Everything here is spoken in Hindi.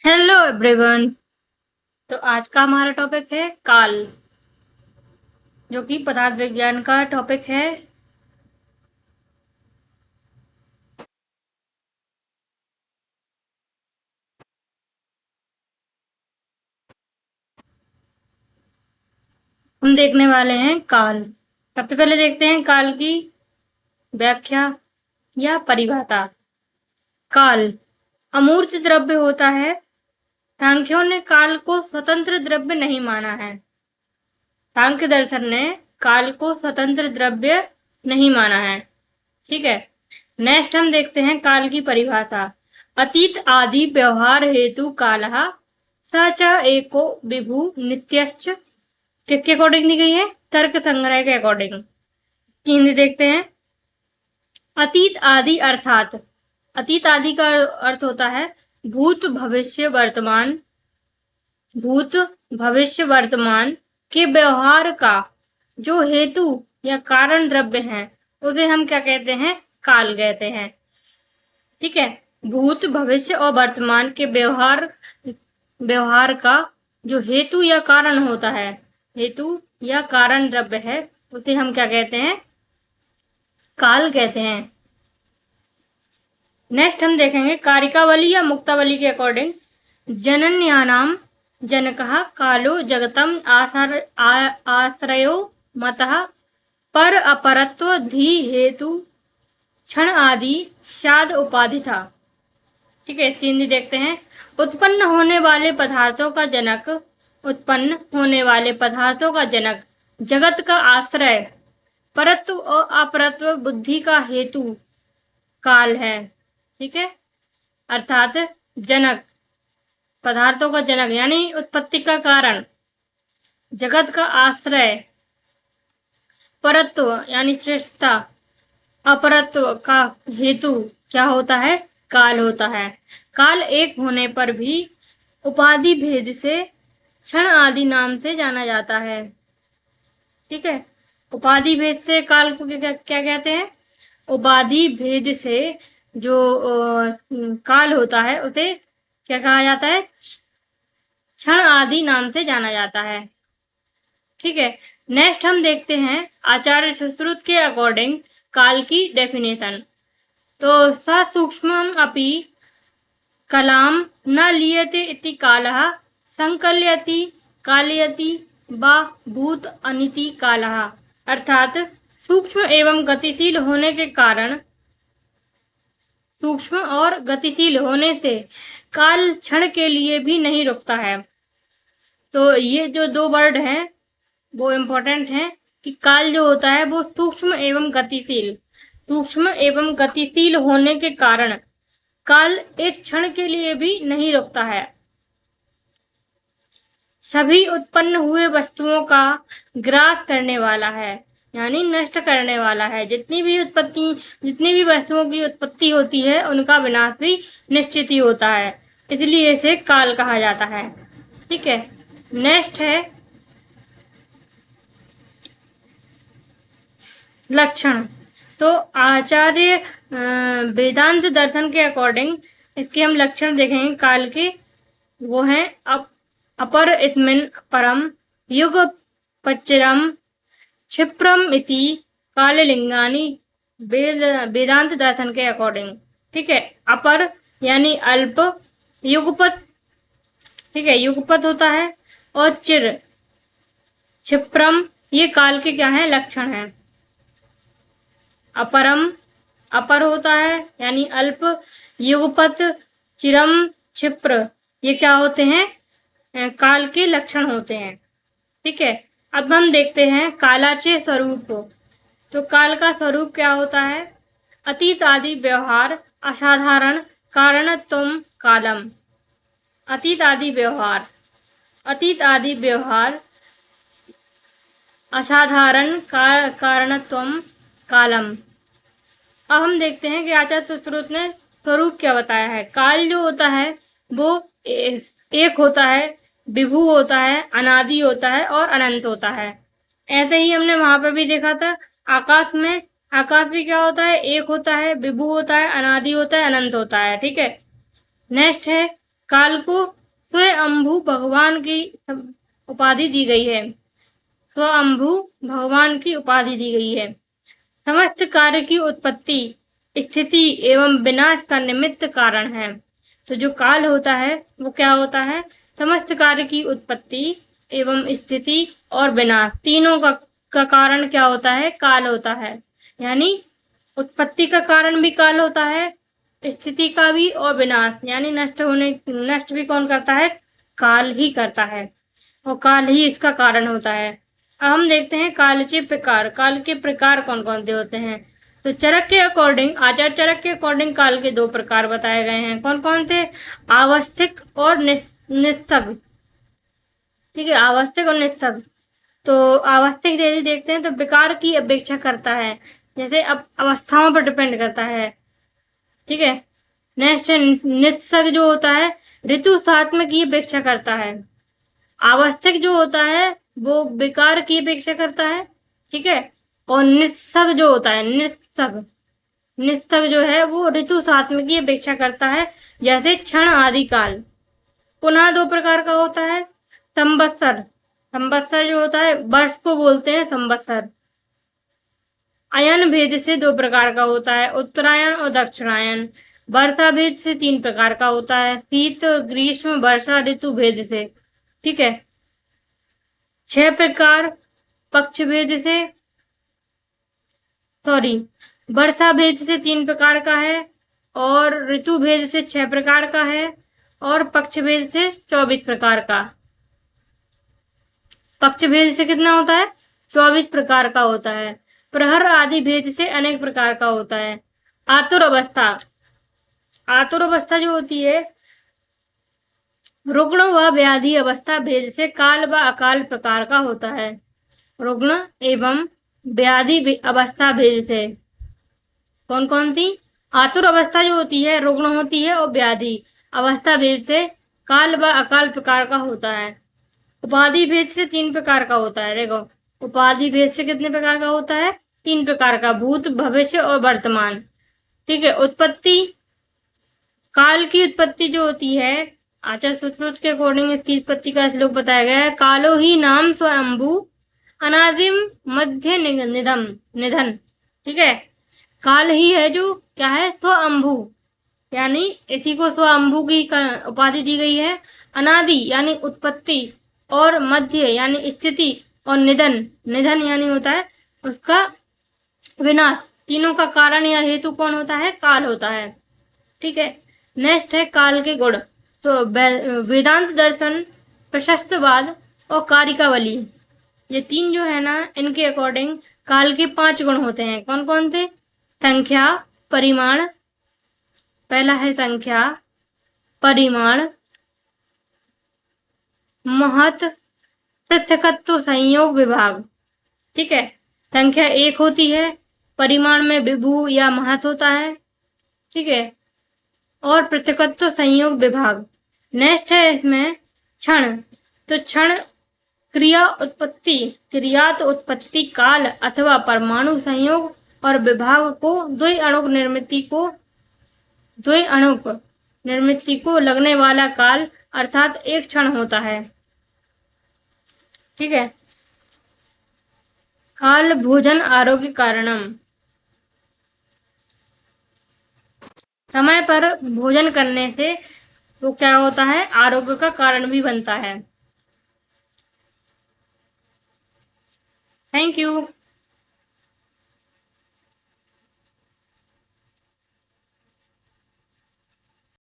Hello everyone. तो आज का हमारा टॉपिक है काल, जो कि पदार्थ विज्ञान का टॉपिक है। हम देखने वाले हैं काल। सबसे पहले देखते हैं काल की व्याख्या या परिभाषा। काल अमूर्त द्रव्य होता है। सांख्यों ने काल को स्वतंत्र द्रव्य नहीं माना है। सांख्य दर्शन ने काल को स्वतंत्र द्रव्य नहीं माना है। ठीक है। नेक्स्ट हम देखते हैं काल की परिभाषा। अतीत आदि व्यवहार हेतु कालः स च एको विभु नित्यश्च। किसके अकॉर्डिंग दी गई है? तर्क संग्रह के अकॉर्डिंग। हिंदी देखते हैं। अतीत आदि अर्थात अतीत आदि का अर्थ होता है भूत भविष्य वर्तमान। भूत भविष्य वर्तमान के व्यवहार का जो हेतु या कारण द्रव्य है उसे हम क्या कहते हैं? काल कहते हैं। ठीक है। भूत भविष्य और वर्तमान के व्यवहार का जो हेतु या कारण होता है, हेतु या कारण द्रव्य है, उसे हम क्या कहते हैं? काल कहते हैं। नेक्स्ट हम देखेंगे कारिकावली या मुक्तावली के अकॉर्डिंग। जनन्यानाम जनकः कालो जगतम आश्रयो मतः पर अपरत्व धी हेतु क्षण आदि शाद उपाधि था। ठीक है। इसकी हिंदी देखते हैं। उत्पन्न होने वाले पदार्थों का जनक, उत्पन्न होने वाले पदार्थों का जनक, जगत का आश्रय, परत्व और अपरत्व बुद्धि का हेतु काल है। ठीक है। अर्थात जनक, पदार्थों का जनक यानी उत्पत्ति का कारण, जगत का आश्रय, परत्व यानी श्रेष्ठता, अपरत्व का हेतु क्या होता है? काल होता है। काल एक होने पर भी उपाधि भेद से क्षण आदि नाम से जाना जाता है। ठीक है। उपाधि भेद से काल को क्या कहते हैं? उपाधि भेद से जो काल होता है उसे क्या कहा जाता है? क्षण आदि नाम से जाना जाता है। ठीक है। नेक्स्ट हम देखते हैं आचार्य सुश्रुत के अकॉर्डिंग काल की डेफिनेशन। तो सूक्ष्म अपि कलाम न लीयते इति कालः संकल्यति कालयति वा भूत अनिति कालः। अर्थात सूक्ष्म एवं गतिशील होने के कारण, सूक्ष्म और गतिशील होने से काल क्षण के लिए भी नहीं रुकता है। तो ये जो दो वर्ड हैं वो इम्पोर्टेंट हैं कि काल जो होता है वो सूक्ष्म एवं गतिशील, सूक्ष्म एवं गतिशील होने के कारण काल एक क्षण के लिए भी नहीं रुकता है। सभी उत्पन्न हुए वस्तुओं का ग्रास करने वाला है, यानी नष्ट करने वाला है। जितनी भी वस्तुओं की उत्पत्ति होती है उनका विनाश भी निश्चित ही होता है, इसलिए इसे काल कहा जाता है। ठीक है। नेक्स्ट है लक्षण। तो आचार्य वेदांत दर्शन के अकॉर्डिंग इसके हम लक्षण देखेंगे काल के। वो हैं अपर इस्मिन् परम युग पच्चिरम क्षिप्रम इति काललिंगानी, वेदांत दर्शन के अकॉर्डिंग। ठीक है। अपर यानी अल्प, युगपत, ठीक है, युगपत होता है, और चिर, क्षिप्रम, ये काल के क्या है? लक्षण हैं। अपरम, अपर होता है यानी अल्प, युगपत, चिरम, क्षिप्र, ये क्या होते हैं? काल के लक्षण होते हैं। ठीक है। अब हम देखते हैं कालाचे स्वरूप। तो काल का स्वरूप क्या होता है? अतीत आदि व्यवहार असाधारण कारणत्वम कालम। अतीत आदि व्यवहार, अतीत आदि व्यवहार असाधारण कारणत्वम कालम। अब हम देखते हैं कि आचार्य सुश्रुत ने स्वरूप क्या बताया है। काल जो होता है वो एक होता है, विभु होता है, अनादि होता है और अनंत होता है। ऐसे ही हमने वहां पर भी देखा था आकाश में। आकाश भी क्या होता है? एक होता है, विभु होता है, अनादि होता है, अनंत होता है। ठीक है। नेक्स्ट है काल को स्वयंभू भगवान की उपाधि दी गई है। स्वयंभू भगवान की उपाधि दी गई है। समस्त कार्य की उत्पत्ति, स्थिति एवं विनाश का निमित्त कारण है। तो जो काल होता है वो क्या होता है? समस्त कार्य की उत्पत्ति एवं स्थिति और विनाश, तीनों का कारण क्या होता है? काल होता है। यानी उत्पत्ति का कारण भी काल होता है, स्थिति का भी, और विनाश यानी नष्ट भी कौन करता है? काल ही करता है, और काल ही इसका कारण होता है। अब हम देखते हैं काल के प्रकार। काल के प्रकार कौन कौन से होते हैं? तो चरक के अकॉर्डिंग, आचार्य चरक के अकॉर्डिंग काल के दो प्रकार बताए गए हैं। कौन कौन से? आवस्थिक और निस्तग। ठीक है, आवस्थिक और निस्तग। तो आवस्थिक यदि देखते हैं तो विकार की अपेक्षा करता है, जैसे अब अवस्थाओं पर डिपेंड करता है। ठीक है। नेक्स्ट है निस्तग, जो होता है ऋतु सात्म की अपेक्षा करता है। आवश्यक जो होता है वो विकार की अपेक्षा करता है। ठीक है। और निस्तग जो होता है, निस्तग निस्तग जो है वो ऋतु सात्म की अपेक्षा करता है, जैसे क्षण आदि काल। पुनः दो प्रकार का होता है। संवत्सर, संवत्सर जो होता है वर्ष को बोलते हैं संवत्सर। अयन भेद से दो प्रकार का होता है, उत्तरायण और दक्षिणायन। वर्षा भेद से तीन प्रकार का होता है, शीत ग्रीष्म वर्षा ऋतु भेद से। ठीक है। 6 प्रकार पक्ष भेद से, सॉरी, वर्षा भेद से 3 प्रकार का है, और ऋतु भेद से 6 प्रकार का है, और पक्ष भेद से 24 प्रकार का। पक्ष भेद से कितना होता है? 24 प्रकार का होता है। प्रहर आदि भेद से अनेक प्रकार का होता है। आतुर अवस्था, आतुर अवस्था जो होती है रुग्ण व व्याधि अवस्था भेद से काल व अकाल प्रकार का होता है। रुग्ण एवं व्याधि अवस्था भेद से कौन कौन सी? आतुर अवस्था जो होती है रुग्ण होती है, और व्याधि अवस्था भेद से काल व अकाल प्रकार का होता है। उपाधि भेद से 3 प्रकार का होता है। देखो, उपाधि भेद से कितने प्रकार का होता है? 3 प्रकार का, भूत भविष्य और वर्तमान। ठीक है। उत्पत्ति, काल की उत्पत्ति जो होती है आचार्य सुश्रुत के अकॉर्डिंग इसकी उत्पत्ति का श्लोक बताया गया है। कालो ही नाम स्वयंभू अनादिम मध्य निधन। ठीक है। काल ही है जो क्या है? स्वयंभू, यानी इसी को स्वयंभू की उपाधि दी गई है। अनादि यानी उत्पत्ति, और मध्य यानी स्थिति, और निधन यानी होता है उसका विनाश। तीनों का कारण या हेतु कौन होता है? काल होता है। ठीक है। नेक्स्ट है काल के गुण। तो वेदांत दर्शन, प्रशस्तवाद और कारिकावली, ये 3 जो है ना, इनके अकॉर्डिंग काल के 5 गुण होते हैं। कौन कौन से? संख्या, परिमाण, पहला है संख्या, परिमाण, महत, पृथकत्व, संयोग, विभाग। ठीक है। संख्या 1 होती है, परिमाण में विभू या महत होता है। ठीक है। और पृथकत्व, संयोग, विभाग। नेक्स्ट है इसमें क्षण। तो क्षण क्रियात उत्पत्ति काल अथवा परमाणु संयोग और विभाग को द्वि निर्मिति को लगने वाला काल अर्थात एक क्षण होता है। ठीक है। काल भोजन आरोग्य कारणम, समय पर भोजन करने से वो क्या होता है? आरोग्य का कारण भी बनता है। Thank you.